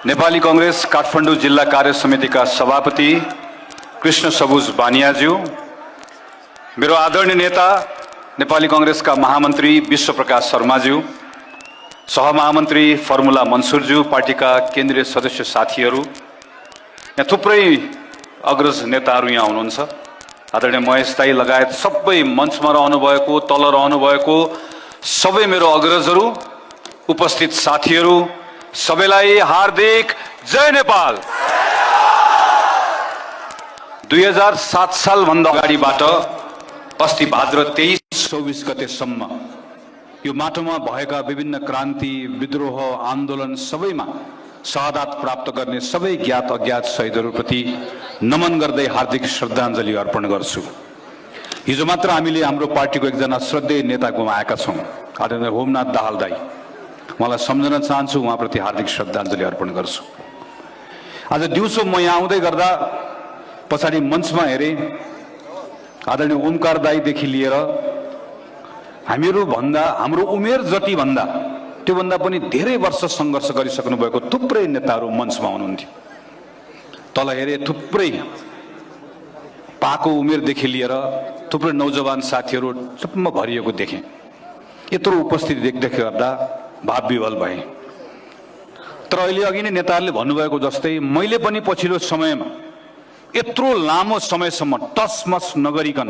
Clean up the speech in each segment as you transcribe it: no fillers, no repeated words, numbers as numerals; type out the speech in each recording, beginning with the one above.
नेपाली कांग्रेस काठमाडौँ जिल्ला कार्य समितिका सभापति कृष्ण सबुज बानियाज्यू, मेरो आदरणीय नेता नेपाली कांग्रेसका महामन्त्री विश्वप्रकाश शर्माज्यू, सहमहामन्त्री फर्मुला मन्सुरज्यू, पार्टीका केन्द्रीय सदस्य साथीहरू, यहाँ थुप्रै अग्रज नेताहरू यहाँ हुनुहुन्छ। आदरणीय महेश दाई लगायत सबै मञ्चमा रहनुभएको, तल रहनुभएको सबै मेरो अग्रजहरू, उपस्थित साथीहरू, सबैलाई हार्दिक जय नेपाल। 2007 सालभन्दा अगाडिबाट अस्ति भाद्र 23-24 गतेसम्म यो माटोमा भएका विभिन्न क्रान्ति, विद्रोह, आन्दोलन सबैमा शहादत प्राप्त गर्ने सबै ज्ञात अज्ञात शहीदहरूप्रति नमन गर्दै हार्दिक श्रद्धाञ्जली अर्पण गर्छु। हिजो मात्र हामीले हाम्रो पार्टीको एकजना श्रद्धेय नेता गुमाएका छौँ, आदरणीय होमनाथ दाहाल दाई। उहाँलाई सम्झन चाहन्छु, उहाँप्रति हार्दिक श्रद्धाञ्जली अर्पण गर्छु। आज दिउँसो म यहाँ आउँदै गर्दा पछाडि मञ्चमा हेरेँ, आदरणीय ओमकार दाईदेखि लिएर हाम्रो उमेर जति भन्दा त्योभन्दा पनि धेरै वर्ष सङ्घर्ष गरिसक्नु भएको थुप्रै नेताहरू मञ्चमा हुनुहुन्थ्यो। तल हेरे थुप्रै पाको उमेरदेखि लिएर थुप्रै नौजवान साथीहरू चुप्प भरिएको देखेँ। यत्रो उपस्थिति देख्दै गर्दा भाव विवल भए। तर अहिले अघि नै नेताहरूले भन्नुभएको जस्तै मैले पनि पछिल्लो समयमा यत्रो लामो समयसम्म टसमस नगरिकन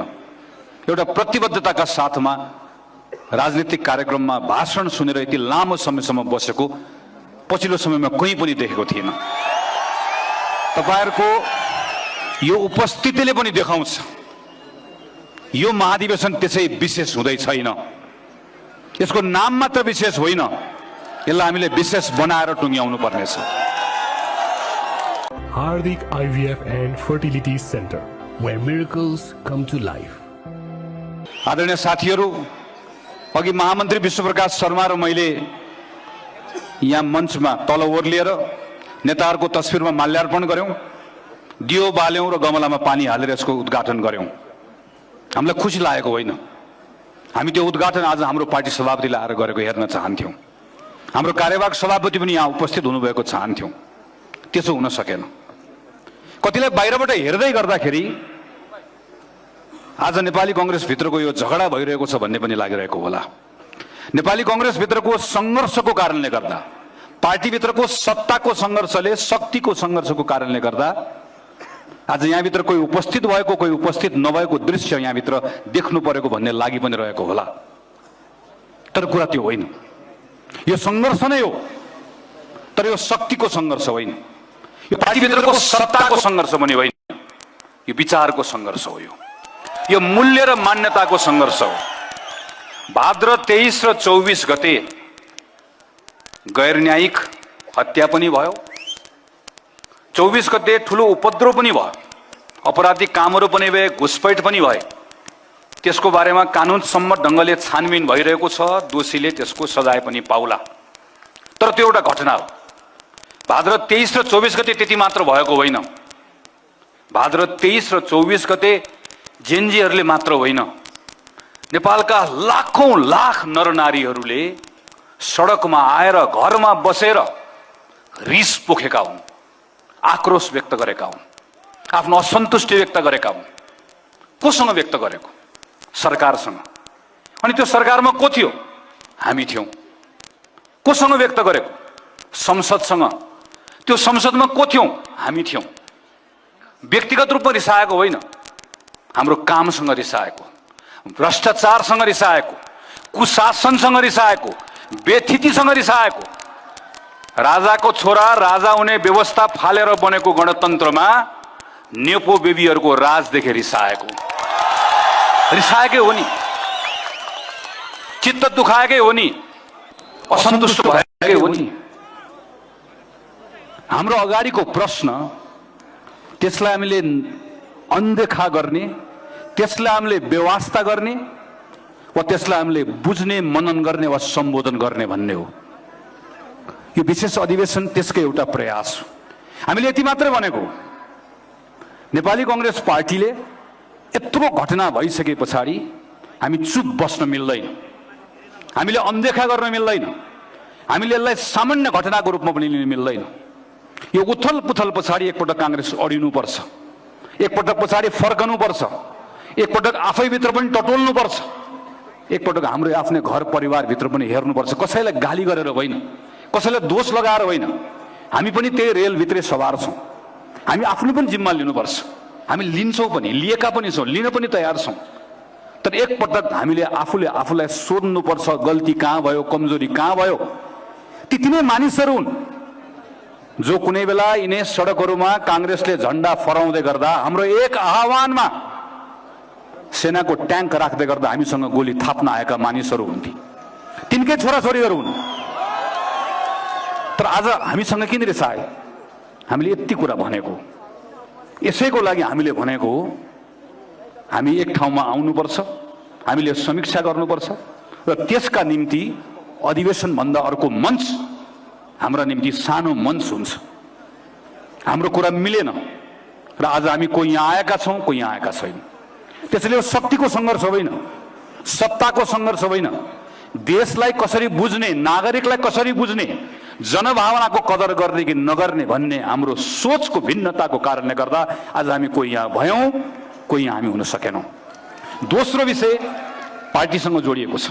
एउटा प्रतिबद्धताका साथमा राजनीतिक कार्यक्रममा भाषण सुनेर यति लामो समयसम्म बसेको पछिल्लो समयमा कहीँ पनि देखेको थिएन। तपाईहरुको यो उपस्थितिले पनि देखाउँछ यो महाधिवेशन त्यसै विशेष हुँदै छैन। यसको नाम मात्र विशेष होइन, यसलाई हामीले विशेष बनाएर टुङ्ग्याउनु पर्नेछ। Hardik IVF and Fertility Center, where miracles come to life. आदरणीय साथीहरू, अघि महामन्त्री विश्वप्रकाश शर्मा र मैले यहाँ मञ्चमा तल ओर्लिएर नेताहरूको तस्बिरमा माल्यार्पण गर्यौं, दियो बाल्यौं र गमलामा पानी हालेर यसको उद्घाटन गर्यौं। हामीलाई खुसी लागेको होइन। हामी त्यो उद्घाटन आज हाम्रो पार्टी सभापतिले आएर गरेको हेर्न चाहन्थ्यौं। हाम्रो कार्यवाहक सभापति पनि यहाँ उपस्थित हुनुभएको चाहन्थ्यौं। त्यसो हुन सकेन। कतिलाई बाहिरबाट हेर्दै गर्दाखेरि आज नेपाली कांग्रेस भित्रको यो झगडा भइरहेको छ भन्ने पनि लागिरहेको होला। नेपाली कांग्रेस भित्रको संघर्षको कारणले गर्दा, पार्टी भित्रको सत्ताको संघर्षले, शक्तिको संघर्षको कारणले गर्दा आज यहाँ भित्र कोही उपस्थित भएको, कोही उपस्थित नभएको दृश्य यहाँ भित्र देख्नु परेको भन्ने लागि पनि रहेको होला। तर कुरा त्यो होइन। यो संघर्ष नै हो, तर यो शक्तिको संघर्ष होइन। यो पार्टी भित्रको सत्ताको संघर्ष पनि होइन, यो विचारको संघर्ष हो। यो मूल्य र मान्यताको संघर्ष हो। भाद्र 23 र 24 गते गैर न्यायिक हत्या पनि भयो। 24 गते ठुलो उपद्रव पनि भयो, अपराधिक कामहरू पनि भए, घुसपैठ पनि भए। त्यसको बारेमा कानुन सम्मत ढङ्गले छानबिन भइरहेको छ। दोषीले त्यसको सजाय पनि पाउला। तर त्यो एउटा घटना हो। भाद्र 23 र 24 गते त्यति मात्र भएको होइन। भाद्र 23 र 24 गते जेनजीहरूले मात्र होइन, नेपालका लाखौं लाख नरनारीहरूले सडकमा आएर घरमा बसेर रिस पोखेका हुन्, आक्रोश व्यक्त गरेका हुन्, आफ्नो असन्तुष्टि व्यक्त गरेका हुन्। कोसँग व्यक्त गरेको? सरकारसँग। अनि त्यो सरकारमा को थियो? हामी थियौं। कोसँग व्यक्त गरेको? संसदसँग। त्यो संसदमा को थियौं? हामी थियौं। व्यक्तिगत रूपमा रिसाएको होइन, हाम्रो कामसँग रिसाएको, भ्रष्टाचारसँग रिसाएको, कुशासनसँग रिसाएको, बेथितिसँग रिसाएको। राजाको छोरा राजा हुने व्यवस्था फालेर बनेको गणतन्त्रमा नेपो बेबीहरूको राज देखेर रिसाएकै हो नि, चित्त दुखाएकै हो नि, असन्तुष्ट भएकै हो नि। हाम्रो अगाडिको प्रश्न, त्यसलाई हामीले अनदेखा गर्ने, त्यसलाई हामीले व्यवस्था गर्ने वा त्यसलाई हामीले बुझ्ने, मनन गर्ने वा सम्बोधन गर्ने भन्ने हो। यो विशेष अधिवेशन त्यसकै एउटा प्रयास हो। हामीले यति मात्रै भनेको, नेपाली कांग्रेस पार्टीले यत्रो घटना भइसके पछाडि हामी चुप बस्न मिल्दैन, हामीले अनदेखा गर्न मिल्दैन, हामीले यसलाई सामान्य घटनाको रूपमा पनि लिन मिल्दैन। यो उथल पुथल पछाडि एकपटक कांग्रेस अडिनुपर्छ, एकपटक पछाडि फर्कनुपर्छ, एकपटक आफैभित्र पनि टटोल्नुपर्छ, एकपटक हाम्रो आफ्नै घर परिवारभित्र पनि हेर्नुपर्छ। कसैलाई गाली गरेर होइन, कसैलाई दोष लगाएर होइन, हामी पनि त्यही रेलभित्रै सवार छौँ। हामी आफ्नो पनि जिम्मा लिनुपर्छ, हामी लिन्छौँ पनि, लिएका पनि छौँ, लिन पनि तयार छौँ। तर एकपटक हामीले आफूले आफूलाई सोध्नुपर्छ, गल्ती कहाँ भयो, कमजोरी कहाँ भयो। ती तिनै मानिसहरू हुन् जो कुनै बेला यिनै सडकहरूमा कांग्रेसले झण्डा फहराउँदै गर्दा हाम्रो एक आह्वानमा सेनाको ट्याङ्क राख्दै गर्दा हामीसँग गोली थाप्न आएका मानिसहरू हुन्। तिनकै छोराछोरीहरू हुन्। तर आज हामीसँग किन रिसाए? हामीले यति कुरा भनेको, यसैको लागि हामीले भनेको हो, हामी एक ठाउँमा आउनुपर्छ, हामीले समीक्षा गर्नुपर्छ र त्यसका निम्ति अधिवेशन भन्दा अर्को मञ्च हाम्रा निम्ति सानो मञ्च हुन्छ। हाम्रो कुरा मिलेन र आज हामी कोही यहाँ आएका छौँ, कोही यहाँ आएका छैन। त्यसैले यो शक्तिको सङ्घर्ष होइन, सत्ताको सङ्घर्ष होइन, देशलाई कसरी बुझ्ने, नागरिकलाई कसरी बुझ्ने, जनभावनाको कदर गर्ने कि नगर्ने भन्ने हाम्रो सोचको भिन्नताको कारणले गर्दा आज हामी कोही यहाँ भयौँ, कोही यहाँ हामी हुन सकेनौँ। दोस्रो विषय पार्टीसँग जोडिएको छ।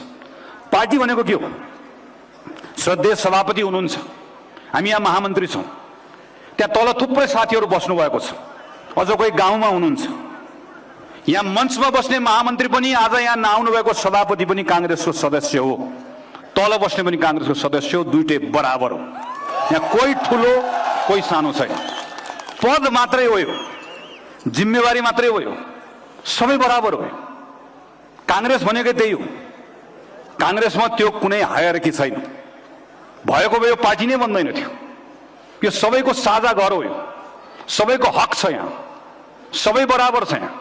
पार्टी भनेको के हो? श्रद्धेय सभापति हुनुहुन्छ, हामी यहाँ महामन्त्री छौँ, त्यहाँ तल थुप्रै साथीहरू बस्नु भएको छ, अझ कोही गाउँमा हुनुहुन्छ। यहाँ मञ्चमा बस्ने महामन्त्री पनि, आज यहाँ नआउनु भएको सभापति पनि काङ्ग्रेसको सदस्य हो, तल बस्ने पनि काङ्ग्रेसको सदस्य हो, दुईटै बराबर हो। यहाँ कोही ठुलो कोही सानो छैन, पद मात्रै हो, यो जिम्मेवारी मात्रै हो, यो सबै बराबर हो। काङ्ग्रेस भनेकै त्यही हो। काङ्ग्रेसमा त्यो कुनै हायरकी छैन, भएको भए यो पार्टी नै बन्दैन थियो। यो सबैको साझा घर हो, यो सबैको हक छ, यहाँ सबै बराबर छ। यहाँ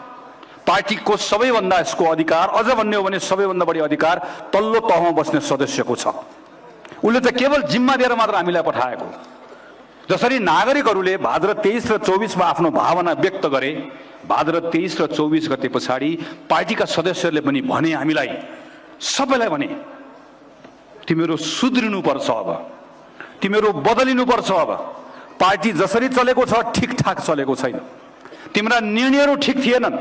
पार्टीको सबैभन्दा यसको अधिकार, अझ भन्ने हो भने सबैभन्दा बढी अधिकार तल्लो तहमा बस्ने सदस्यको छ। उसले त केवल जिम्मा दिएर मात्र हामीलाई पठाएको। जसरी नागरिकहरूले भाद्र 23 र 24 मा आफ्नो भावना व्यक्त गरे, भाद्र 23 र 24 गते पछाडि पार्टीका सदस्यहरूले पनि भने, हामीलाई सबैलाई भने, तिमीहरू सुध्रिनुपर्छ, अब तिमीहरू बदलिनुपर्छ। अब पार्टी जसरी चलेको छ ठिकठाक चलेको छैन, तिम्रा निर्णयहरू ठिक थिएनन्।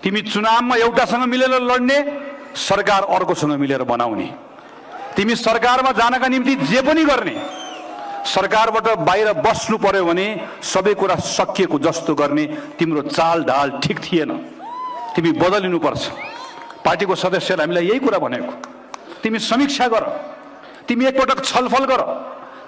तिमी चुनावमा एउटासँग मिलेर लड्ने, सरकार अर्कोसँग मिलेर बनाउने, तिमी सरकारमा जानका निम्ति जे पनि गर्ने, सरकारबाट बाहिर बस्नु पर्यो भने सबै कुरा सकिएको जस्तो गर्ने तिम्रो चाल ढाल ठिक थिएन। तिमी बदलिनुपर्छ। पार्टीको सदस्यहरूले हामीलाई यही कुरा भनेको, तिमी समीक्षा गर, तिमी एकपटक छलफल गर,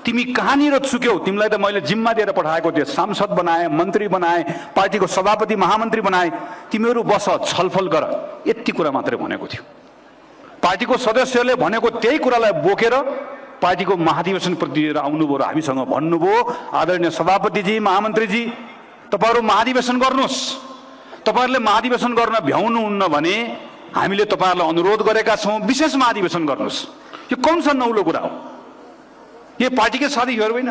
तिमी कहाँनिर चुक्यौ। तिमीलाई त मैले जिम्मा दिएर पठाएको थिएँ, सांसद बनाए, मन्त्री बनाए, पार्टीको सभापति महामन्त्री बनाए, तिमीहरू बस छलफल गर, यति कुरा मात्रै भनेको थियो। पार्टीको सदस्यहरूले भनेको त्यही कुरालाई बोकेर पार्टीको महाधिवेशन प्रति लिएर आउनुभयो र हामीसँग भन्नुभयो, आदरणीय सभापतिजी, महामन्त्रीजी, तपाईँहरू महाधिवेशन गर्नुहोस्। तपाईँहरूले महाधिवेशन गर्न भ्याउनुहुन्न भने हामीले तपाईँहरूलाई अनुरोध गरेका छौँ, विशेष महाधिवेशन गर्नुहोस्। यो कौन सा नौलो कुरा हो? यो पार्टीकै साथीहरू होइन।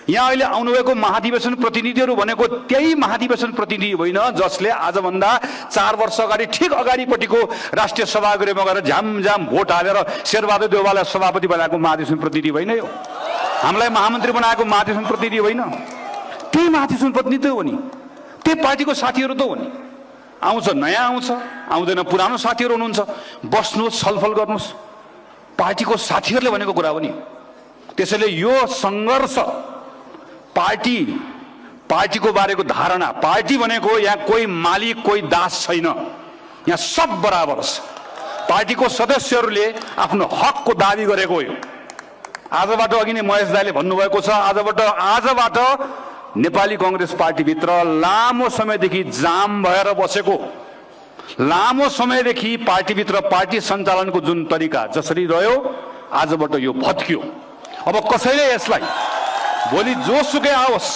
यहाँ अहिले आउनुभएको महाधिवेशन प्रतिनिधिहरू भनेको त्यही महाधिवेशन प्रतिनिधि होइन जसले आजभन्दा 4 वर्ष अगाडि ठिक अगाडिपट्टिको राष्ट्रिय सभागृहमा गएर झ्यामझ्याम भोट हालेर शेरबहादुर देउवालाई सभापति बनाएको महाधिवेशन प्रतिनिधि होइन। यो हामीलाई महामन्त्री बनाएको महाधिवेशन प्रतिनिधि होइन, त्यही महाधिवेशन प्रतिनिधि हो नि, त्यही पार्टीको साथीहरू त हो नि। आउँछ नयाँ आउँछ, आउँदैन पुरानो साथीहरू हुनुहुन्छ, बस्नुहोस्, छलफल गर्नुहोस्, पार्टीको साथीहरूले भनेको कुरा हो नि। त्यसैले यो सङ्घर्ष पार्टीको बारेको धारणा, पार्टी भनेको यहाँ कोही मालिक कोही दास छैन, यहाँ सब बराबर छ। पार्टीको सदस्यहरूले आफ्नो हकको दाबी गरेको हो। आजबाट अघि नै महेश दाइले भन्नुभएको छ, आजबाट नेपाली कांग्रेस पार्टीभित्र लामो समयदेखि जाम भएर बसेको, लामो समयदेखि पार्टीभित्र पार्टी सञ्चालनको जुन तरिका जसरी रह्यो, आजबाट यो भत्कियो। अब कसैले यसलाई भोलि जोसुकै आओस्,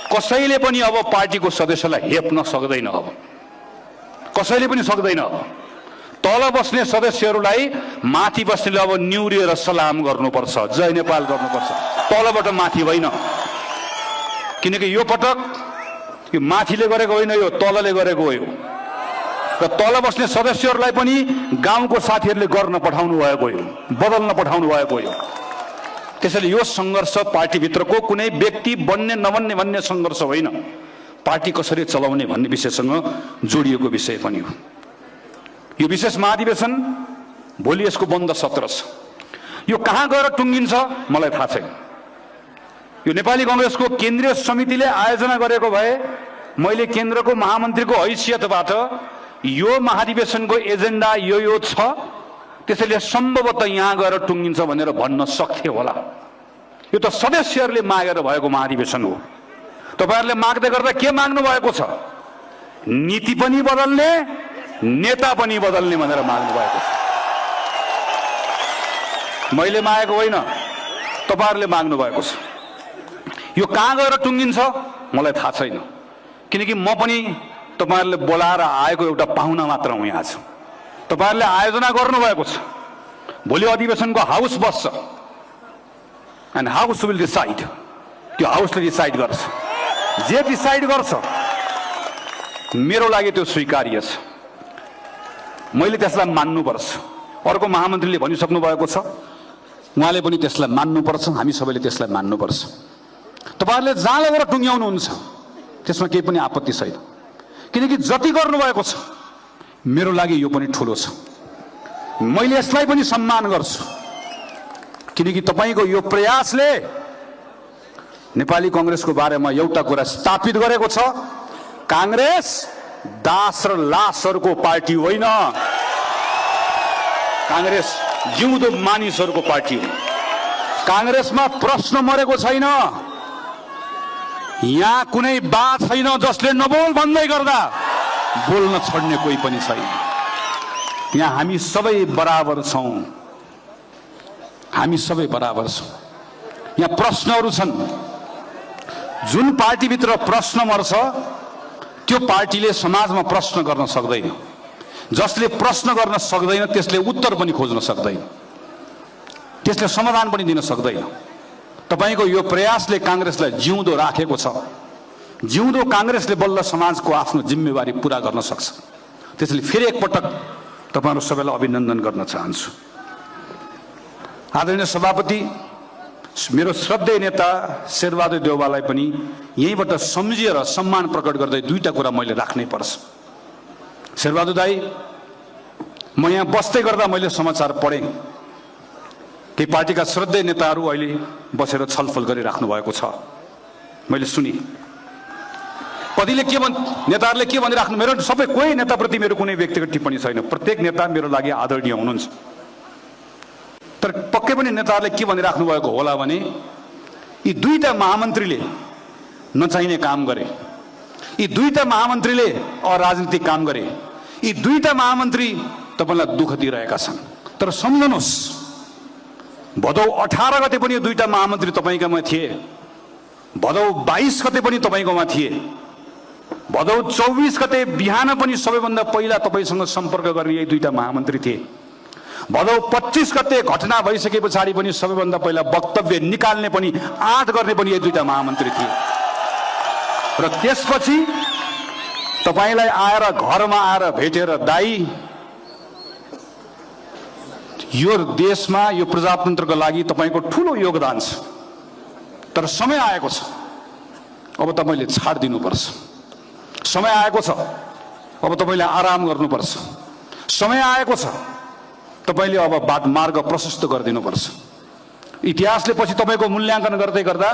कसैले पनि अब पार्टीको सदस्यलाई हेप्न सक्दैन। अब कसैले पनि सक्दैन। अब तल बस्ने सदस्यहरूलाई माथि बस्नेले अब निउरिएर सलाम गर्नुपर्छ, जय नेपाल गर्नुपर्छ, तलबाट माथि होइन। किनकि यो पटक यो माथिले गरेको होइन, यो तलले गरेको हो। र तल बस्ने सदस्यहरूलाई पनि गाउँको साथीहरूले गर्न पठाउनु भएको हो, बदल्न पठाउनु भएको हो। त्यसैले यो सङ्घर्ष पार्टीभित्रको कुनै व्यक्ति बन्ने नबन्ने भन्ने सङ्घर्ष होइन, पार्टी कसरी चलाउने भन्ने विषयसँग जोडिएको विषय पनि हो। यो विशेष महाधिवेशन भोलि यसको बन्द सत्र छ। यो कहाँ गएर टुङ्गिन्छ मलाई थाहा छैन। यो नेपाली कांग्रेसको केन्द्रीय समितिले आयोजना गरेको भए मैले केन्द्रको महामन्त्रीको हैसियतबाट यो महाधिवेशनको एजेन्डा यो छ, त्यसैले सम्भवतः यहाँ गएर टुङ्गिन्छ भनेर भन्न सक्थे होला। यो त सदस्यहरूले मागेर भएको महाधिवेशन हो। तपाईहरुले माग्दै गर्दा के माग्नु भएको छ? नीति पनि बदल्ने, नेता पनि बदल्ने भनेर माग्नु भएको छ। मैले मागेको होइन, तपाईहरुले माग्नु भएको छ। यो कहाँ गएर टुङ्गिन्छ मलाई थाहा छैन, किनकि म पनि तपाईहरुले बोलाएर आएको एउटा पाहुना मात्र हुँ। यहाँ छु, तपाईहरुले आयोजना गर्नु भएको छ। भोलि अधिवेशनको हाउस बस्छ एन्ड हाउस विल डिसाइड। त्यो हाउसले डिसाइड गर्छ, जे डिसाइड गर्छ मेरो लागि त्यो स्वीकार्य छ। मैले त्यसलाई मान्नुपर्छ। अर्को महामन्त्रीले भनिसक्नु भएको छ, उहाँले पनि त्यसलाई मान्नुपर्छ, हामी सबैले त्यसलाई मान्नुपर्छ। तपाईहरुले जहाँ लगेर टुङ्ग्याउनुहुन्छ त्यसमा केही पनि आपत्ति छैन, किनकि जति गर्नुभएको छ मेरो लागि यो पनि ठुलो छ। मैले यसलाई पनि सम्मान गर्छु, किनकि तपाईको यो प्रयासले नेपाली कांग्रेसको बारेमा एउटा कुरा स्थापित गरेको छ, कांग्रेस दास र लासहरूको पार्टी होइन, कांग्रेस जिउँदो मानिसहरूको पार्टी हो। कांग्रेसमा प्रश्न मरेको छैन, यहाँ कुनै बा छैन जसले नबोल भन्दै गर्दा बोल्न छोड्ने कोही पनि छैन। यहाँ हामी सबै बराबर छौं, हामी सबै बराबर छौं। यहाँ प्रश्नहरू छन्, जुन पार्टीभित्र प्रश्न मर्छ त्यो पार्टीले समाजमा प्रश्न गर्न सक्दैन। जसले प्रश्न गर्न सक्दैन त्यसले उत्तर पनि खोज्न सक्दैन, त्यसले समाधान पनि दिन सक्दैन। तपाईको यो प्रयासले कांग्रेसलाई जिउँदो राखेको छ। जिउँदो कांग्रेसले बल्ल समाजको आफ्नो जिम्मेवारी पूरा गर्न सक्छ। त्यसैले फेरि एकपटक तपाईहरु सबैलाई अभिनन्दन गर्न चाहन्छु। आदरणीय सभापति, मेरो श्रद्धेय नेता शेरबहादुर देउवालाई पनि यहीँबाट सम्झिएर सम्मान प्रकट गर्दै दुईटा कुरा मैले राख्नै पर्छ। शेरबहादुर दाई, म यहाँ बस्दै गर्दा मैले समाचार पढेँ, केही पार्टीका श्रद्धेय नेताहरू अहिले बसेर छलफल गरिराख्नु भएको छ, मैले सुने। कतिले के नेताहरूले के भनिराख्नु, मेरो सबै कोही नेताप्रति मेरो कुनै व्यक्तिगत टिप्पणी छैन, प्रत्येक नेता मेरो लागि आदरणीय हुनुहुन्छ। तर पक्कै पनि नेताहरूले के भनिराख्नु भएको होला भने यी दुईटा महामन्त्रीले नचाहिने काम गरे, यी दुईटा महामन्त्रीले अराजनीतिक काम गरे, यी दुईटा महामन्त्री तपाईलाई दुःख दिइरहेका छन्। तर सम्झनुहोस्, भदौ 18 गते पनि यो दुईटा महामन्त्री तपाईकोमा थिए, भदौ 22 गते पनि तपाईकोमा थिए, भदौ 24 गते बिहान पनि सबैभन्दा पहिला तपाईसँग सम्पर्क गर्ने यही दुईटा महामन्त्री थिए। भदौ 25 गते घटना भइसके पछाडि पनि सबैभन्दा पहिला वक्तव्य निकाल्ने पनि आँट गर्ने पनि यही दुईटा महामन्त्री थिए। र त्यसपछि तपाईलाई आएर घरमा आएर भेटेर, दाई यो देशमा यो प्रजातन्त्रको लागि तपाईको ठूलो योगदान छ, तर समय आएको छ अब तपाईले छाड दिनुपर्छ। समय आएको छ अब तपाईले आराम गर्नुपर्छ। समय आएको छ तपाईले अब बाटो मार्ग प्रशस्त गरिदिनुपर्छ। इतिहासले पछि तपाईको मूल्याङ्कन गर्दै गर्दा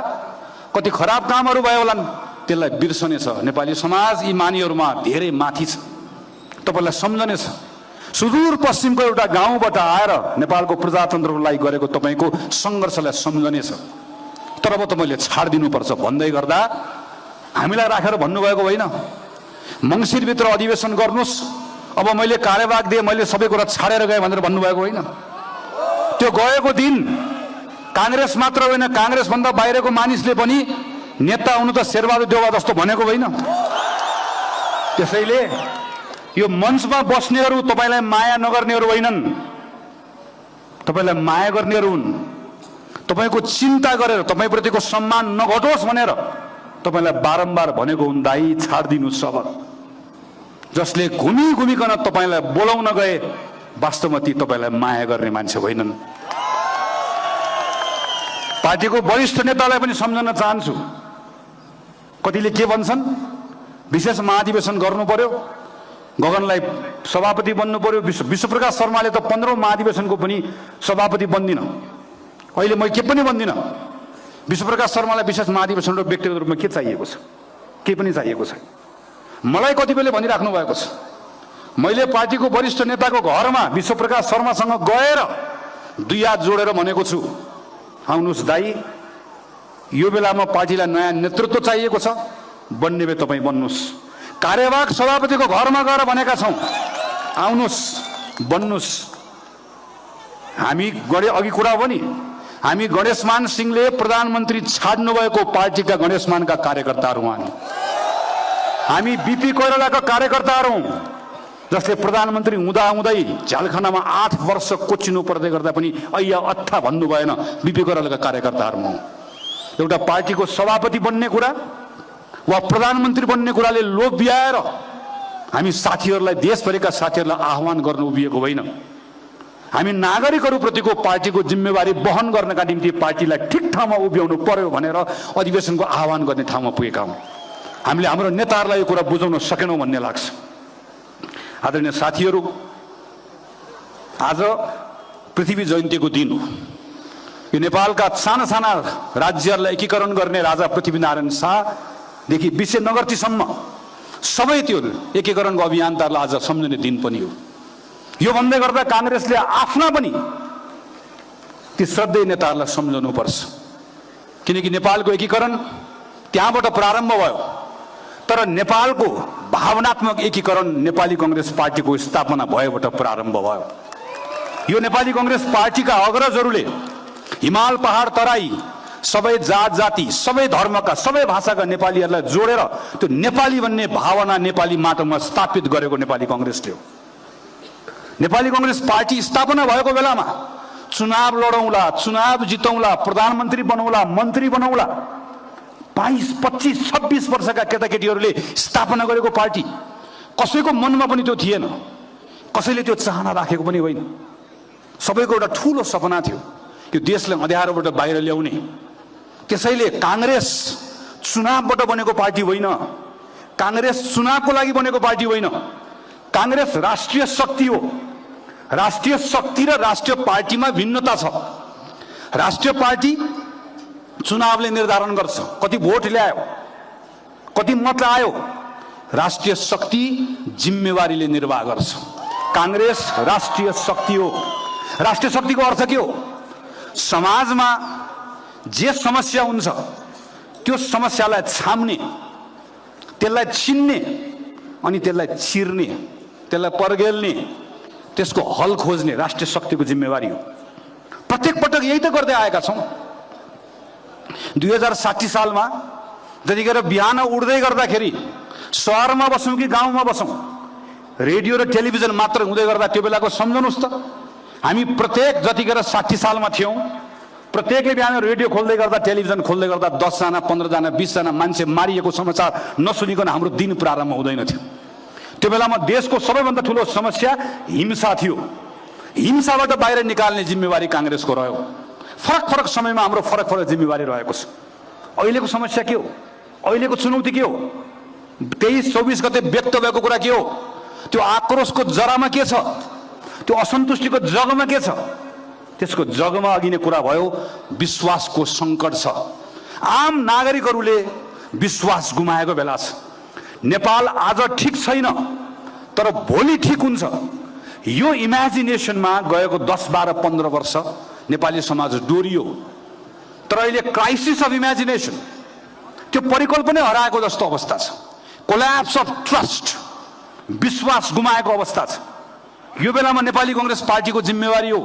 कति खराब कामहरू भयो होलान्, त्यसलाई बिर्सने छ। नेपाली समाज यी मानिहरूमा धेरै माथि छ, तपाईलाई सम्झने छ। सुदूर पश्चिमको एउटा गाउँबाट आएर नेपालको प्रजातन्त्रको लागि गरेको तपाईको संघर्षलाई सम्झने छ। तर अब तपाईले छाड दिनुपर्छ भन्दै गर्दा हामीलाई राखेर भन्नुभएको होइन, मंसिरभित्र अधिवेशन गर्नुस्, अब मैले कार्यभाग दिए, मैले सबै कुरा छाडेर गए भनेर भन्नुभएको होइन। त्यो गएको दिन कांग्रेस मात्र होइन, कांग्रेस भन्दा बाहिरको मानिसले पनि नेता हुनु त शेरबहादुर देउवा जस्तो भनेको होइन। त्यसैले यो मञ्चमा बस्नेहरू तपाईलाई माया नगर्नेहरू होइनन्, तपाईलाई माया गर्नेहरू हुन्। तपाईको चिन्ता गरेर, तपाईप्रतिको सम्मान नघटोस् भनेर तपाईलाई बारम्बार भनेको हुन्, दाई छाड दिनुस्। अब जसले घुमी घुमिकन तपाईलाई बोलाउन गए वास्तवमा ती तपाईलाई माया गर्ने मान्छे होइनन्। पार्टीको वरिष्ठ नेतालाई पनि सम्झन चाहन्छु। कतिले के भन्छन्, विशेष महाधिवेशन गर्नु पर्यो, गगनलाई सभापति बन्नु पर्यो। विश्वप्रकाश शर्माले त 15औं महाधिवेशनको पनि सभापति बन्दिन, अहिले म के पनि बन्दिन। विश्वप्रकाश शर्मालाई विशेष महाधिवेशन र व्यक्तिगत रूपमा के चाहिएको छ? केही पनि चाहिएको छैन। मलाई कतिपयले भनिराख्नु भएको छ, मैले पार्टीको वरिष्ठ नेताको घरमा विश्वप्रकाश शर्मासँग गएर दुई हात जोडेर भनेको छु, आउनुहोस् दाई, यो बेलामा पार्टीलाई नयाँ नेतृत्व चाहिएको छ, बन्ने भए तपाईँ बन्नुहोस्। कार्यवाहक सभापतिको घरमा गएर भनेका छौँ, आउनुहोस् बन्नुहोस्। हामी अघि कुरा हो नि, हामी गणेशमान सिंहले प्रधानमन्त्री छाड्नु भएको पार्टीका गणेशमानका कार्यकर्ताहरू हौँ। हामी बिपी कोइरालाका कार्यकर्ताहरू हौँ, जसले प्रधानमन्त्री हुँदाहुँदै झालखानामा 8 वर्ष कोचिनु पर्दै गर्दा पनि अय्या अत्था भन्नु भएन, बिपी कोइरालाका कार्यकर्ताहरू हौँ। एउटा पार्टीको सभापति बन्ने कुरा वा प्रधानमन्त्री बन्ने कुराले लोभ्याएर हामी साथीहरूलाई, देशभरिका साथीहरूलाई आह्वान गर्न उभिएको होइन। हामी नागरिकहरूप्रतिको पार्टीको जिम्मेवारी वहन गर्नका निम्ति पार्टीलाई ठिक ठाउँमा उभ्याउनु पर्यो भनेर अधिवेशनको आह्वान गर्ने ठाउँमा पुगेका हौँ। हामीले हाम्रो नेताहरूलाई यो कुरा बुझाउन सकेनौँ भन्ने लाग्छ। आदरणीय साथीहरू, आज पृथ्वी जयन्तीको दिन हो। यो नेपालका साना साना राज्यहरूलाई एकीकरण गर्ने राजा पृथ्वीनारायण शाहदेखि विश्वनगरतीसम्म सबै त्यो एकीकरणको अभियानताहरूलाई आज सम्झने दिन पनि हो। यो भन्दै गर्दा काङ्ग्रेसले आफ्ना पनि ती श्रद्धेय नेताहरूलाई सम्झाउनुपर्छ, किनकि नेपालको एकीकरण त्यहाँबाट प्रारम्भ भयो। तर नेपालको भावनात्मक एकीकरण नेपाली कांग्रेस पार्टीको स्थापना भएबाट प्रारम्भ भयो। यो नेपाली कांग्रेस पार्टीका अग्रजहरूले हिमाल पहाड तराई सबै जात जाति, सबै धर्मका, सबै भाषाका नेपालीहरूलाई जोडेर त्यो नेपाली भन्ने भावना नेपाली माटोमा स्थापित गरेको नेपाली कांग्रेसले हो। नेपाली कांग्रेस पार्टी स्थापना भएको बेलामा चुनाव लडौँला, चुनाव जितौँला, प्रधानमन्त्री बनौँला, मन्त्री बनौँला 22, 25, 26 वर्षका केटाकेटीहरूले स्थापना गरेको पार्टी कसैको मनमा पनि त्यो थिएन, कसैले त्यो चाहना राखेको पनि होइन। सबैको एउटा ठूलो सपना थियो यो देशलाई अँध्यारोबाट बाहिर ल्याउने। त्यसैले कांग्रेस चुनावबाट बनेको पार्टी होइन, कांग्रेस चुनावको लागि बनेको पार्टी होइन। कांग्रेस राष्ट्रिय शक्ति हो। राष्ट्रिय शक्ति र राष्ट्रिय पार्टीमा भिन्नता छ। राष्ट्रिय पार्टी चुनावले निर्धारण गर्छ कति भोट ल्यायो, कति मत आयो। राष्ट्रिय शक्ति जिम्मेवारीले निर्वाह गर्छ। कांग्रेस राष्ट्रिय शक्ति हो। राष्ट्रिय शक्तिको अर्थ के हो? समाजमा जे समस्या हुन्छ त्यो समस्यालाई छाम्ने, त्यसलाई छिन्ने अनि त्यसलाई चिर्ने, त्यसलाई पर्गेल्ने, त्यसको हल खोज्ने राष्ट्रिय शक्तिको जिम्मेवारी हो। प्रत्येक पटक यही त गर्दै आएका छौँ। 2060 सालमा जतिखेर बिहान उड्दै गर्दाखेरि सहरमा बसौँ कि गाउँमा बसौँ, रेडियो र टेलिभिजन मात्र हुँदै गर्दा त्यो बेलाको सम्झनुस् त। हामी प्रत्येक जतिखेर 60 सालमा थियौँ, प्रत्येकले बिहान रेडियो खोल्दै गर्दा, टेलिभिजन खोल्दै गर्दा 10 जना, 15 जना, 20 जना मान्छे मारिएको समाचार नसुनिकन हाम्रो दिन प्रारम्भ हुँदैन थियो। त्यो बेलामा देशको सबैभन्दा ठुलो समस्या हिंसा थियो। हिंसाबाट बाहिर निकाल्ने जिम्मेवारी कांग्रेसको रह्यो। फरक फरक समयमा हाम्रो फरक फरक जिम्मेवारी रहेको छ। अहिलेको समस्या के हो? अहिलेको चुनौती के हो? 23-24 गते व्यक्त भएको कुरा के हो? त्यो आक्रोशको जरामा के छ? त्यो असन्तुष्टिको जगमा के छ? त्यसको जगमा अघि नै कुरा भयो, विश्वासको संकट छ। आम नागरिकहरूले विश्वास गुमाएको बेला छ। नेपाल आज ठीक छैन तर भोलि ठीक हुन्छ, यो इमेजिनेसनमा गएको 10, 12, 15 वर्ष नेपाली समाज डोरियो। तर अहिले क्राइसिस अफ इमेजिनेसन, त्यो परिकल्पनै हराएको जस्तो अवस्था छ। कोल्याप्स अफ ट्रस्ट, विश्वास गुमाएको अवस्था छ। यो बेलामा नेपाली कांग्रेस पार्टीको जिम्मेवारी हो,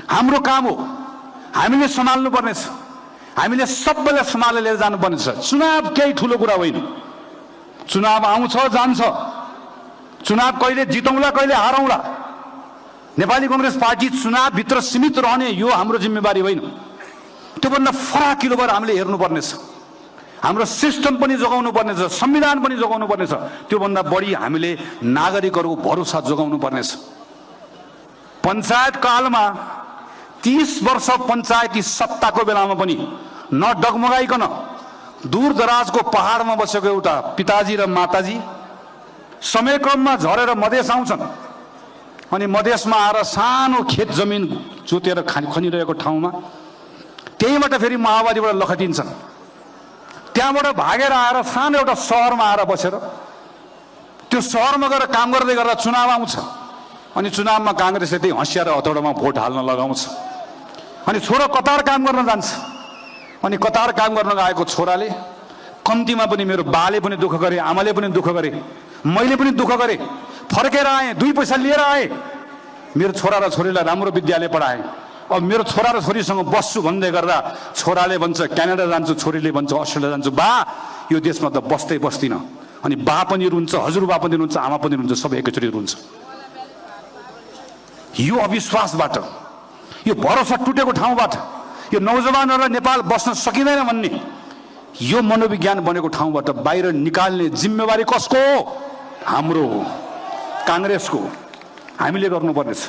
हाम्रो काम हो, हामीले सम्हाल्नु पर्नेछ। हामीले सबैलाई सम्हालेर लिएर जानुपर्नेछ। चुनाव केही ठुलो कुरा होइन। चुनाव आउँछ जान्छ, चुनाव कहिले जितौँला कहिले हारौँला। नेपाली कांग्रेस पार्टी चुनावभित्र सीमित रहने यो हाम्रो जिम्मेवारी होइन। त्योभन्दा फराकिलो भएर हामीले हेर्नुपर्नेछ। हाम्रो सिस्टम पनि जोगाउनु पर्नेछ, संविधान पनि जोगाउनु पर्नेछ। त्योभन्दा बढी हामीले नागरिकहरूको भरोसा जोगाउनु पर्नेछ। पञ्चायत कालमा 30 वर्ष पञ्चायती सत्ताको बेलामा पनि न डगमगाइकन दूर दराजको पहाडमा बसेको एउटा पिताजी र माताजी समयक्रममा झरेर मधेस आउँछन् अनि मधेसमा आएर सानो खेत जमिन जोतेर खनिरहेको ठाउँमा त्यहीबाट फेरि माओवादीबाट लखटिन्छन्। त्यहाँबाट भागेर आएर सानो एउटा सहरमा आएर बसेर त्यो सहरमा गएर काम गर्दै गर्दा चुनाव आउँछ अनि चुनावमा काङ्ग्रेसले त्यही हँसिया र हतौडामा भोट हाल्न लगाउँछ अनि छोरो कतार काम गर्न जान्छ अनि कतार काम गर्न गएको छोराले कम्तीमा पनि मेरो बाले पनि दुःख गरे, आमाले पनि दुःख गरे, मैले पनि दुःख गरेँ, फर्केर आएँ, 2 पैसा लिएर आएँ, मेरो छोरा र छोरीलाई राम्रो विद्यालय पढाएँ। अब मेरो छोरा र छोरीसँग बस्छु भन्दै गर्दा छोराले भन्छ क्यानाडा जान्छु, छोरीले भन्छ अस्ट्रेलिया जान्छु। बा यो देशमा त बस्दै बस्दिनँ। अनि बा पनि रुन्छ, हजुरबा पनि रुन्छ, आमा पनि रुन्छ, सबै एकैचोटि रुन्छ। यो अविश्वासबाट, यो भरोसा टुटेको ठाउँबाट, यो नौजवानहरूलाई नेपाल बस्न सकिँदैन भन्ने यो मनोविज्ञान बनेको ठाउँबाट बाहिर निकाल्ने जिम्मेवारी कसको हो? हाम्रो हो, काङ्ग्रेसको। हामीले गर्नुपर्नेछ।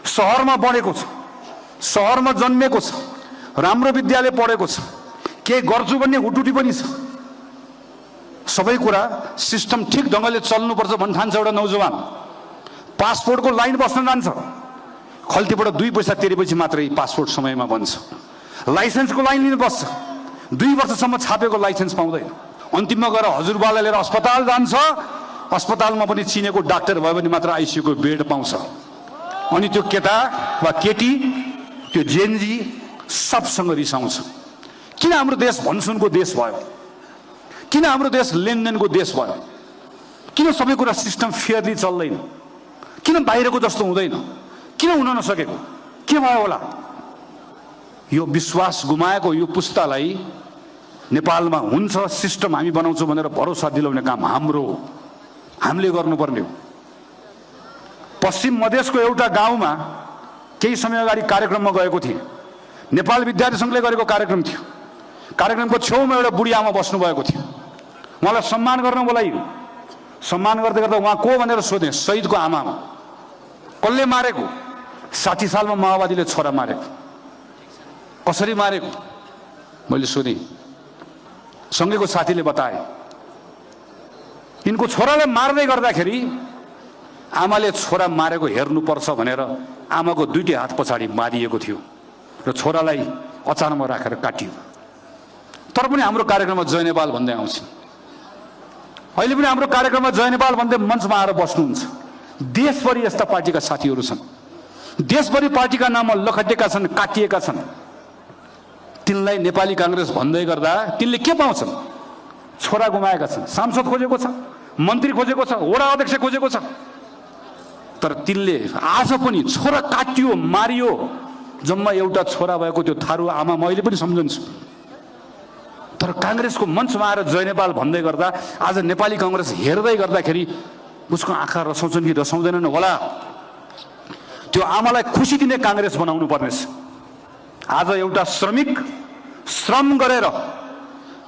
सहरमा बढेको छ, सहरमा जन्मेको छ, राम्रो विद्यालय पढेको छ, के गर्छु भन्ने हुटुटी पनि छ। सबै कुरा सिस्टम ठिक ढङ्गले चल्नुपर्छ भन्ने ठान्छ एउटा नौजवान। पासपोर्टको लाइन बस्न जान्छ, खल्तीबाट 2 पैसा तिरेपछि मात्रै पासपोर्ट समयमा बन्छ। लाइसेन्सको लाइन लिन बस्छ, 2 वर्षसम्म छापेको लाइसेन्स पाउँदैन। अन्तिममा गएर हजुरबालाई लिएर अस्पताल जान्छ, अस्पतालमा पनि चिनेको डाक्टर भयो भने मात्र आइसियुको बेड पाउँछ। अनि त्यो केटा वा केटी, त्यो जेनजी सबसँग रिसाउँछ। किन हाम्रो देश भनसुनको देश भयो? किन हाम्रो देश लेनदेनको देश भयो? किन सबै कुरा सिस्टम फेयरली चल्दैन? किन बाहिरको जस्तो हुँदैन? किन हुन नसकेको? के भयो होला? यो विश्वास गुमाएको यो पुस्तालाई नेपालमा हुन्छ सिस्टम हामी बनाउँछौँ भनेर भरोसा दिलाउने काम हाम्रो हो, हामीले गर्नुपर्ने हो। पश्चिम मधेसको एउटा गाउँमा केही समय अगाडि कार्यक्रममा गएको थिएँ। नेपाल विद्यार्थी सङ्घले गरेको कार्यक्रम थियो। कार्यक्रमको छेउमा एउटा बुढी आमा बस्नुभएको थियो। उहाँलाई सम्मान गर्न बोलाइयो। सम्मान गर्दै गर्दा उहाँ को भनेर सोधेँ। शहीदको आमा। कसले मारेको? 60 सालमा माओवादीले छोरा मारेको। कसरी मारेको? मैले सोधेँ। सँगैको साथीले बताए। यिनको छोरालाई मार्दै गर्दाखेरि आमाले छोरा मारेको हेर्नुपर्छ भनेर आमाको 2टी हात पछाडि मारिएको थियो र छोरालाई अचानकमा राखेर काटियो। तर पनि हाम्रो कार्यक्रममा जय नेपाल भन्दै आउँछ। अहिले पनि हाम्रो कार्यक्रममा जय नेपाल भन्दै मञ्चमा आएर बस्नुहुन्छ। देशभरि यस्ता पार्टीका साथीहरू छन्, देशभरि पार्टीका नाममा लखटिएका छन्, काटिएका छन्। तिनलाई नेपाली काङ्ग्रेस भन्दै गर्दा तिनले के पाउँछन्? छोरा गुमाएका छन्, सांसद खोजेको छ, मन्त्री खोजेको छ, वडा अध्यक्ष खोजेको छ। तर तिनले आज पनि छोरा काटियो, मारियो, जम्मा एउटा छोरा भएको त्यो थारू आमा मैले पनि सम्झन्छु। तर काङ्ग्रेसको मञ्चमा आएर जय नेपाल भन्दै गर्दा आज नेपाली काङ्ग्रेस हेर्दै गर्दाखेरि उसको आँखा रसाउँछन् कि रसाउँदैनन् होला। त्यो आमालाई खुसी दिने काङ्ग्रेस बनाउनु पर्नेछ। आज एउटा श्रमिक श्रम गरेर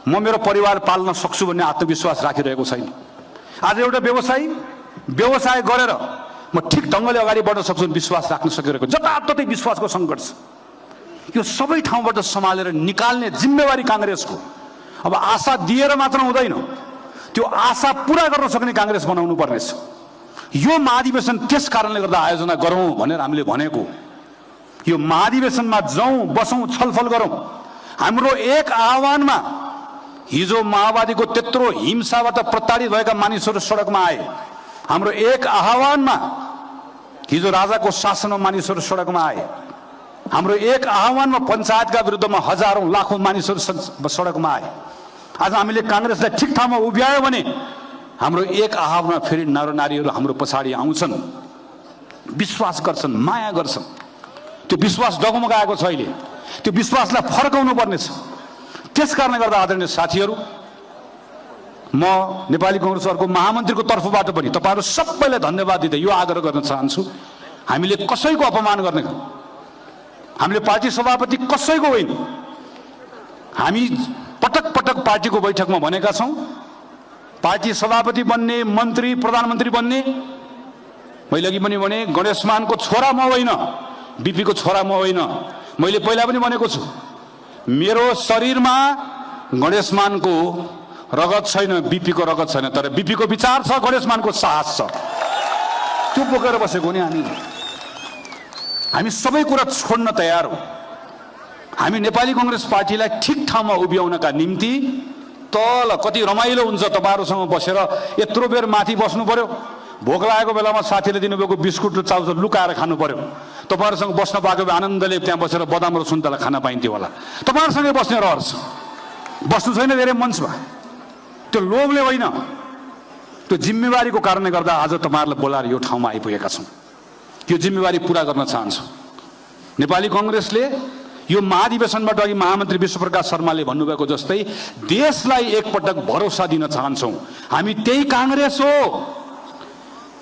म मेरो परिवार पाल्न सक्छु भन्ने आत्मविश्वास राखिरहेको छैन। आज एउटा व्यवसायी व्यवसाय गरेर म ठिक ढङ्गले अगाडि बढ्न सक्छु विश्वास राख्न सकिरहेको, जताततै विश्वासको सङ्कट छ। यो सबै ठाउँबाट सम्हालेर निकाल्ने जिम्मेवारी काङ्ग्रेसको। अब आशा दिएर मात्र हुँदैन, त्यो आशा पुरा गर्न सक्ने काङ्ग्रेस बनाउनु पर्नेछ। यो महाधिवेशन त्यस कारणले गर्दा आयोजना गरौँ भनेर हामीले भनेको। यो महाधिवेशनमा जाउँ, बसौँ, छलफल गरौँ। हाम्रो एक आह्वानमा हिजो माओवादीको त्यत्रो हिंसाबाट प्रताडित भएका मानिसहरू सडकमा आए। हाम्रो एक आह्वानमा हिजो राजाको शासनमा मानिसहरू सडकमा आए। हाम्रो एक आह्वानमा पञ्चायतका विरुद्धमा हजारौं लाखौं मानिसहरू सडकमा आए। आज हामीले काङ्ग्रेसलाई ठिक ठाउँमा उभ्यायो भने हाम्रो एक आह्वानमा फेरि नरनारीहरू हाम्रो पछाडि आउँछन्, विश्वास गर्छन्, माया गर्छन्। त्यो विश्वास डगमगाएको छ अहिले। त्यो विश्वासलाई फर्काउनु पर्नेछ। त्यस कारणले गर्दा आदरणीय साथीहरू, म नेपाली काङ्ग्रेसको महामन्त्रीको तर्फबाट पनि तपाईहरु सबैलाई धन्यवाद दिँदै यो आग्रह गर्न चाहन्छु, हामीले कसैको अपमान गर्ने, हामीले पार्टी सभापति कसैको होइन। हामी पटक पटक पार्टीको बैठकमा भनेका छौं, पार्टी सभापति बन्ने, मन्त्री, प्रधानमन्त्री बन्ने, मैले अघि पनि भने गणेशमानको छोरा म होइन, बीपीको छोरा म होइन। मैले पहिला पनि भनेको छु, मेरो शरीरमा गणेशमानको रगत छैन, बीपीको रगत छैन, तर बीपीको विचार छ, गणेशमानको साहस छ। त्यो बोकेर बसेको नि हामी सबै कुरा छोड्न तयार हो। हामी नेपाली कांग्रेस पार्टीलाई ठिक ठाउँमा उभ्याउनका निम्ति तल कति रमाइलो हुन्छ तपाईहरुसँग बसेर यत्रो बेर माथि बस्नु पर्यो, भोक लागेको बेलामा साथीले दिनुभएको बिस्कुट र चाउचाउ लुकाएर खानु पर्यो। तपाईहरुसँग बस्न पाएको भए आनन्दले त्यहाँ बसेर बदाम र सुन्तला खान पाइन्थ्यो होला। तपाईहरुसँगै बस्ने रहर छ, बस्नु छैन धेरै मञ्चमा। त्यो लोभले होइन, त्यो जिम्मेवारीको कारणले गर्दा आज तपाईहरुलाई बोलाएर यो ठाउँमा आइपुगेका छौं। यो जिम्मेवारी पूरा गर्न चाहन्छु। नेपाली कांग्रेसले यो महाधिवेशनबाट अघि महामन्त्री विश्वप्रकाश शर्माले भन्नुभएको जस्तै देशलाई एकपटक भरोसा दिन चाहन्छौं। हामी त्यही कांग्रेस हो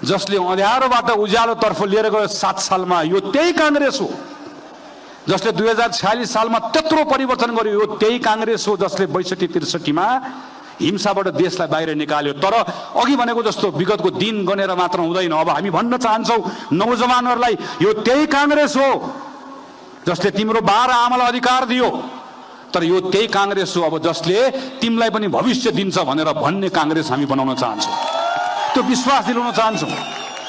जसले अँध्यारोबाट उज्यालोतर्फ लिएर गयो 7 सालमा। यो त्यही कांग्रेस हो जसले 2046 सालमा त्यत्रो परिवर्तन गर्यो। यो त्यही कांग्रेस हो जसले 62-63 मा हिंसाबाट देशलाई बाहिर निकाल्यो। तर अघि भनेको जस्तो विगतको दिन गनेर मात्र हुँदैन। अब हामी भन्न चाहन्छौं नौजवानहरूलाई, यो त्यही कांग्रेस हो जसले तिम्रो 12 आमालाई अधिकार दियो, तर यो त्यही कांग्रेस हो अब जसले तिमीलाई पनि भविष्य दिन्छ भनेर भन्ने कांग्रेस हामी बनाउन चाहन्छौं। त्यो विश्वास दिलाउन चाहन्छौं,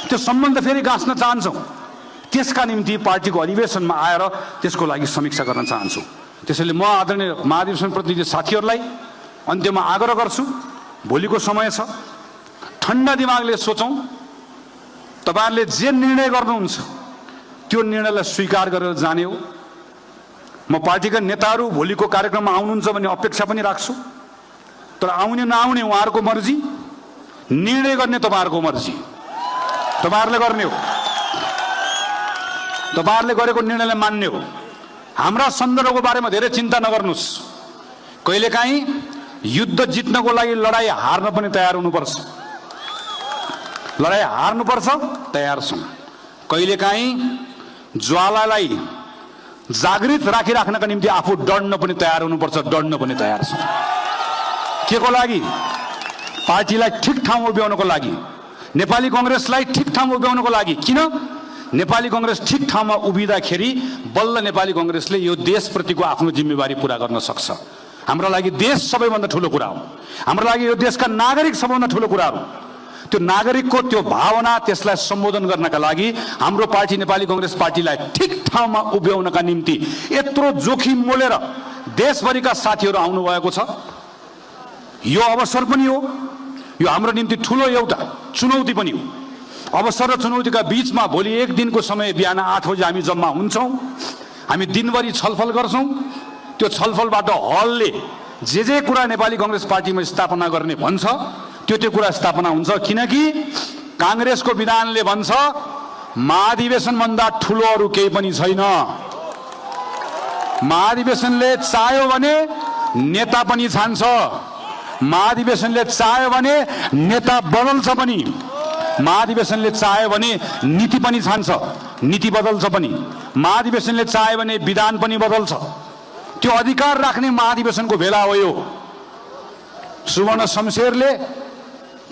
त्यो सम्बन्ध फेरि गाँच्न चाहन्छौं। त्यसका निम्ति पार्टीको अधिवेशनमा आएर त्यसको लागि समीक्षा गर्न चाहन्छु। त्यसैले म आदरणीय महाधिवेशन प्रतिनिधि साथीहरूलाई अन्त्यमा आग्रह गर्छु, भोलिको समय छ, ठण्डा दिमागले सोचौं। तपाईहरुले जे निर्णय गर्नुहुन्छ त्यो निर्णयलाई स्वीकार गरेर जाने हो। म पार्टीका नेताहरू भोलिको कार्यक्रममा आउनुहुन्छ भन्ने अपेक्षा पनि राख्छु, तर आउने नआउने उहाँहरूको मर्जी, निर्णय गर्ने तपाईहरुको मर्जी, तपाईहरुले गर्ने हो। तपाईहरुले गरेको निर्णयलाई मान्ने हो। हाम्रा सन्दर्भको बारेमा धेरै चिन्ता नगर्नुस्। कहिलेकाहीँ युद्ध जित्नको लागि लडाई हार्न पनि तयार हुनुपर्छ। लडाई हार्नुपर्छ, तयार छौं। कहिलेकाहीँ ज्वालालाई जागृत राखिराख्नका निम्ति आफू डढ्न पनि तयार हुनुपर्छ, डढ्न पनि तयार छौं। के को लागि? पार्टीलाई ठिक ठाउँमा उभ्याउनको लागि, नेपाली कांग्रेसलाई ठिक ठाउँमा उभ्याउनको लागि। किन? नेपाली कांग्रेस ठिक ठाउँमा उभिँदाखेरि बल्ल नेपाली कांग्रेसले यो देशप्रतिको आफ्नो जिम्मेवारी पूरा गर्न सक्छ। हाम्रो लागि देश सबैभन्दा ठूलो कुरा हो। हाम्रो लागि यो देशका नागरिक सबैभन्दा ठूलो कुरा हो। त्यो नागरिकको त्यो भावना, त्यसलाई सम्बोधन गर्नका लागि हाम्रो पार्टी नेपाली कांग्रेस पार्टीलाई ठिक ठाउँमा उभ्याउनका निम्ति यत्रो जोखिम मोलेर देशभरिका साथीहरू आउनु भएको छ। यो अवसर पनि हो, यो हाम्रो निम्ति ठूलो एउटा चुनौती पनि हो। अवसर र चुनौतीका बीचमा भोलि एक दिनको समय बिहान 8 बजे हामी जम्मा हुन्छौं। हामी दिनभरि छलफल गर्छौं। त्यो छलफलबाट हलले जे कुरा नेपाली कांग्रेस पार्टीमा स्थापना गर्ने भन्छ त्यो कुरा स्थापना हुन्छ। किनकि कांग्रेसको विधानले भन्छ महाधिवेशन भन्दा ठूलो अरु केही पनि छैन। महाधिवेशनले चाह्यो भने नेता पनि छान्छ, महाधिवेशनले चाह्यो भने नेता बदल्छ पनि, महाधिवेशनले चाह्यो भने नीति पनि छान्छ, नीति बदल्छ पनि, महाधिवेशनले चाह्यो भने विधान पनि बदल्छ। त्यो अधिकार राख्ने महाधिवेशनको बेला हो यो। सुवर्ण शमशेरले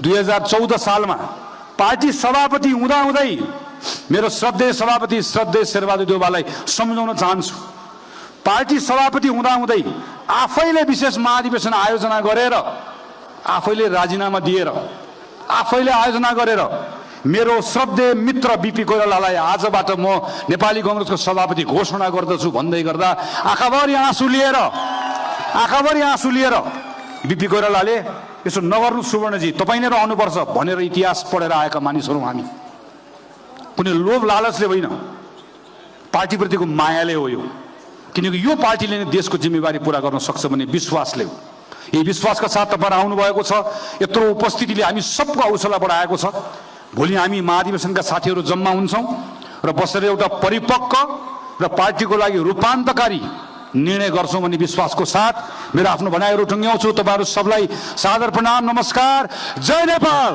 2014 सालमा पार्टी सभापति हुँदाहुँदै मेरो श्रद्धेय सभापति श्रद्धेय शेरबहादुर देउवालाई सम्झाउन चाहन्छु। पार्टी सभापति हुँदाहुँदै आफैले विशेष महाधिवेशन आयोजना गरेर, आफैले राजीनामा दिएर, आफैले आयोजना गरेर मेरो श्रद्धेय मित्र बीपी कोइरालालाई आजबाट म नेपाली कांग्रेसको सभापति घोषणा गर्दछु भन्दै गर्दा आँखाभरि आँसु लिएर बीपी कोइरालाले यसो नगर्नु सुवर्णजी, तपाई नै रहनुपर्छ भनेर इतिहास पढेर आएका मानिसहरू हामी। कुनै लोभ लालचले होइन, पार्टीप्रतिको मायाले हो यो। किनकि यो पार्टीले नै देशको जिम्मेवारी पूरा गर्न सक्छ भन्ने विश्वासले हो। यही विश्वासका साथ तपाईहरु आउनु भएको छ। यत्रो उपस्थितिले हामी सबको हौसला बढाएको छ। भोलि हामी महाधिवेशनका साथीहरू जम्मा हुन्छौं र बसेर एउटा परिपक्व र पार्टीको लागि रूपान्तरकारी निर्णय गर्छौं भन्ने विश्वासको साथ मेरो आफ्नो भनाइहरू टुङ्ग्याउँछु। तपाईहरु सबलाई सादर प्रणाम, नमस्कार, जय नेपाल।